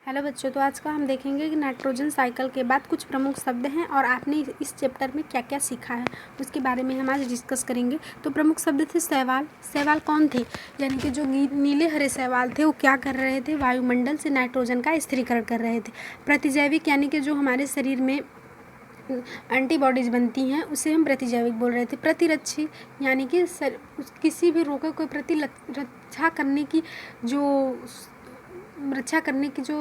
Hello बच्चों, तो आज का हम देखेंगे कि नाइट्रोजन साइकिल के बाद कुछ प्रमुख शब्द हैं और आपने इस चैप्टर में क्या क्या सीखा है उसके बारे में हम आज डिस्कस करेंगे। तो प्रमुख शब्द थे शैवाल। शैवाल कौन थे? यानी कि जो नीले हरे शैवाल थे वो क्या कर रहे थे? वायुमंडल से नाइट्रोजन का स्थिरीकरण कर रहे थे। प्रतिजैविक यानी कि जो हमारे शरीर में एंटीबॉडीज़ बनती हैं उसे हम प्रतिजैविक बोल रहे थे। प्रतिरक्षी यानी कि किसी भी रोग को रक्षा करने की जो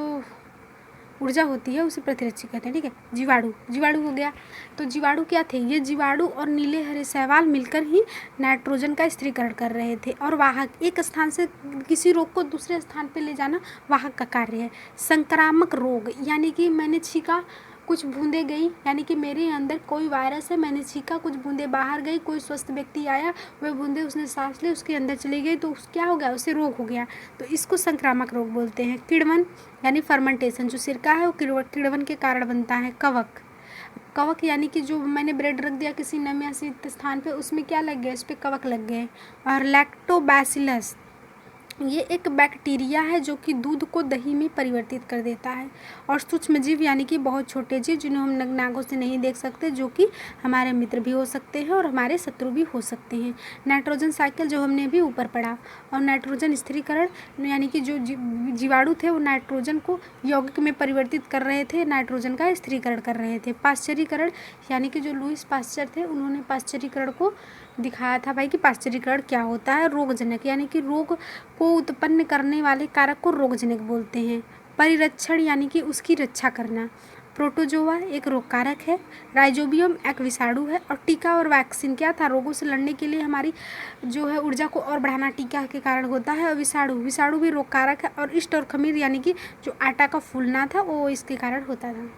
ऊर्जा होती है उसे प्रतिरक्षी कहते हैं। ठीक है। जीवाणु हो गया। तो जीवाणु क्या थे? ये जीवाणु और नीले हरे शैवाल मिलकर ही नाइट्रोजन का स्थिरीकरण कर रहे थे और वाहक, एक स्थान से किसी रोग को दूसरे स्थान पर ले जाना वाहक का कार्य है। संक्रामक रोग यानी कि मैंने छींका, कुछ बूंदें गई, यानी कि मेरे अंदर कोई वायरस है, मैंने छींका, कुछ बूंदें बाहर गई, कोई स्वस्थ व्यक्ति आया, वह बूंदें उसने सांस ली, उसके अंदर चली गई, तो क्या हो गया? उसे रोग हो गया। तो इसको संक्रामक रोग बोलते हैं। किण्वन यानी फर्मेंटेशन, जो सिरका है वो किण्वन के कारण बनता है। कवक यानी कि जो मैंने ब्रेड रख दिया किसी नमी स्थान पे, उसमें क्या लग गया? इस पर कवक लग गए। और लैक्टोबैसिलस, ये एक बैक्टीरिया है जो कि दूध को दही में परिवर्तित कर देता है। और सूक्ष्म जीव यानी कि बहुत छोटे जीव जिन्हें हम नग्न आंखों से नहीं देख सकते, जो कि हमारे मित्र भी हो सकते हैं और हमारे शत्रु भी हो सकते हैं। नाइट्रोजन साइकिल जो हमने अभी ऊपर पढ़ा। और नाइट्रोजन स्थिरीकरण यानी कि जो जीवाणु थे वो नाइट्रोजन को यौगिक में परिवर्तित कर रहे थे, नाइट्रोजन का स्थिरीकरण कर रहे थे। पाश्चरीकरण यानी कि जो लुईस पाश्चर थे उन्होंने पाश्चरीकरण को दिखाया था भाई कि पाश्चरीकरण क्या होता है। रोगजनक यानी कि रोग को उत्पन्न करने वाले कारक को रोगजनक बोलते हैं। परिरक्षण यानी कि उसकी रक्षा करना। प्रोटोजोआ एक रोग कारक है। राइजोबियम एक विषाणु है। और टीका और वैक्सीन क्या था? रोगों से लड़ने के लिए हमारी जो है ऊर्जा को और बढ़ाना टीका के कारण होता है। और विषाणु भी रोग कारक है। और इष्ट और खमीर यानी कि जो आटा का फूलना था वो इसके कारण होता था।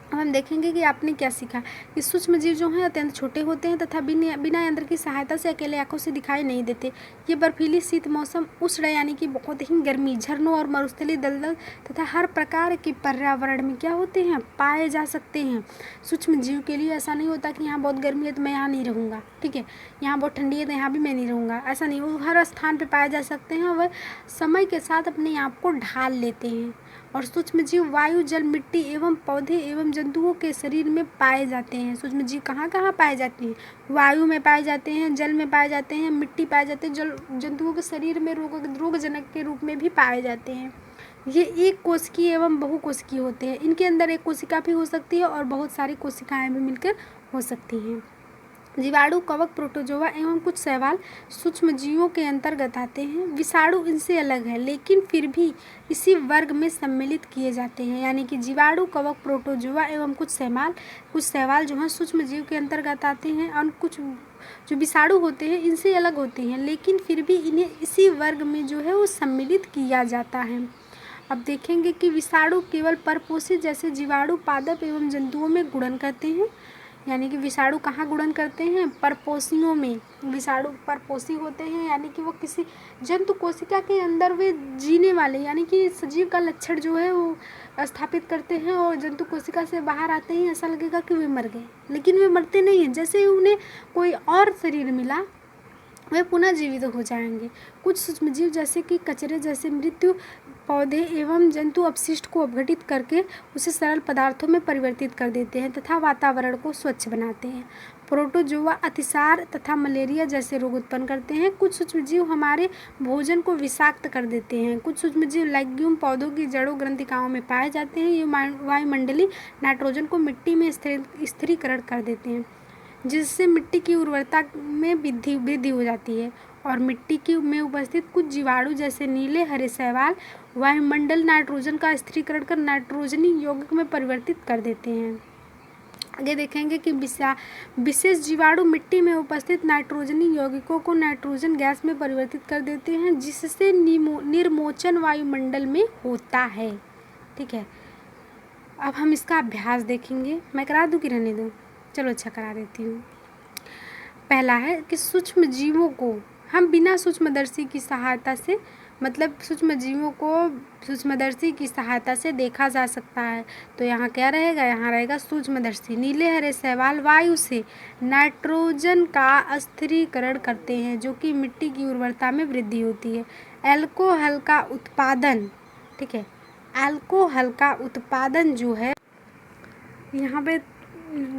अब हम देखेंगे कि आपने क्या सीखा। कि सूक्ष्म जीव जो हैं अत्यंत छोटे होते हैं तथा बिना यंत्र की सहायता से अकेले आंखों से दिखाई नहीं देते। ये बर्फीली शीत मौसम, उष्ण यानी कि बहुत ही गर्मी, झरनों और मरुस्थलीय दलदल तथा हर प्रकार के पर्यावरण में क्या होते हैं? पाए जा सकते हैं। सूक्ष्म जीव के लिए ऐसा नहीं होता कि यहाँ बहुत गर्मी है तो मैं यहाँ नहीं रहूँगा, ठीक है, यहाँ बहुत ठंडी है तो यहाँ भी मैं नहीं रहूँगा, ऐसा नहीं। वो हर स्थान पर पाए जा सकते हैं और वह समय के साथ अपने आप को ढाल लेते हैं। और सूक्ष्म जीव वायु, जल, मिट्टी एवं पौधे एवं जंतुओं के शरीर में पाए जाते हैं। सूक्ष्म जीव कहाँ कहाँ पाए जाते हैं? वायु में पाए जाते हैं, जल में पाए जाते हैं, मिट्टी पाए जाते हैं, जंतुओं के शरीर में रोगजनक के रूप में भी पाए जाते हैं। ये एक कोशिकीय एवं बहुकोशिकीय होते हैं। इनके अंदर एक कोशिका भी हो सकती है और बहुत सारी कोशिकाएं भी मिलकर हो सकती हैं। जीवाणु, कवक, प्रोटोजोआ एवं कुछ शैवाल सूक्ष्म जीवों के अंतर्गत आते हैं। विषाणु इनसे अलग है लेकिन फिर भी इसी वर्ग में सम्मिलित किए जाते हैं। यानी कि जीवाणु, कवक, प्रोटोजोआ एवं कुछ शैवाल जो हैं सूक्ष्म जीव के अंतर्गत आते हैं। और कुछ जो विषाणु होते हैं इनसे अलग होते हैं लेकिन फिर भी इन्हें इसी वर्ग में जो है वो सम्मिलित किया जाता है। अब देखेंगे कि विषाणु केवल परपोषी जैसे जीवाणु, पादप एवं जंतुओं में गुणन करते हैं। यानी कि विषाणु कहाँ गुणन करते हैं? परपोषियों में। विषाणु परपोषी होते हैं यानी कि वो किसी जंतु कोशिका के अंदर वे जीने वाले, यानी कि सजीव का लक्षण जो है वो स्थापित करते हैं। और जंतु कोशिका से बाहर आते ही ऐसा लगेगा कि वे मर गए, लेकिन वे मरते नहीं हैं। जैसे ही उन्हें कोई और शरीर मिला वे पुनः जीवित हो जाएंगे। कुछ सूक्ष्मजीव जैसे कि कचरे जैसे मृत्यु पौधे एवं जंतु अपशिष्ट को अपघटित करके उसे सरल पदार्थों में परिवर्तित कर देते हैं तथा वातावरण को स्वच्छ बनाते हैं। प्रोटोजोआ अतिसार तथा मलेरिया जैसे रोग उत्पन्न करते हैं। कुछ सूक्ष्मजीव हमारे भोजन को विषाक्त कर देते हैं। कुछ सूक्ष्मजीव लेग्यूम पौधों की जड़ों ग्रंथिकाओं में पाए जाते हैं। ये वायुमंडलीय नाइट्रोजन को मिट्टी में स्थिरीकरण कर देते हैं जिससे मिट्टी की उर्वरता में वृद्धि हो जाती है। और मिट्टी की में उपस्थित कुछ जीवाणु जैसे नीले हरे शैवाल वायुमंडल नाइट्रोजन का स्थिरीकरण कर नाइट्रोजनी यौगिक में परिवर्तित कर देते हैं। आगे देखेंगे कि विशेष जीवाणु मिट्टी में उपस्थित नाइट्रोजनी यौगिकों को नाइट्रोजन गैस में परिवर्तित कर देते हैं जिससे निर्मोचन वायुमंडल में होता है। ठीक है। अब हम इसका अभ्यास देखेंगे। मैं करा दूँ कि रहने दूँ? चलो अच्छा करा देती हूँ। पहला है कि सूक्ष्म जीवों को हम बिना सूक्ष्मदर्शी की सहायता से, मतलब सूक्ष्म जीवों को सूक्ष्मदर्शी की सहायता से देखा जा सकता है। तो यहाँ क्या रहेगा? यहाँ रहेगा सूक्ष्मदर्शी। नीले हरे शैवाल वायु से नाइट्रोजन का स्थिरीकरण करते हैं जो कि मिट्टी की उर्वरता में वृद्धि होती है। अल्कोहल का उत्पादन ठीक है। अल्कोहल का उत्पादन जो है, यहाँ पे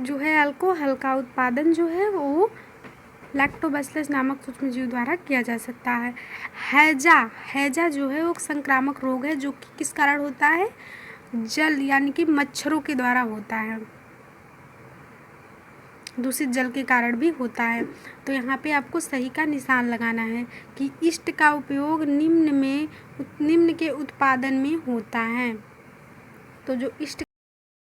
जो है अल्कोहल का उत्पादन जो है वो लैक्टोबैसिलस नामक सूक्ष्मजीव द्वारा किया जा सकता है। हैजा जो है वो संक्रामक रोग है जो कि किस कारण होता है, जल यानी कि मच्छरों के द्वारा होता है, दूषित जल के कारण भी होता है। तो यहाँ पे आपको सही का निशान लगाना है कि ईस्ट का उपयोग निम्न के उत्पादन में होता है। तो जो ईस्ट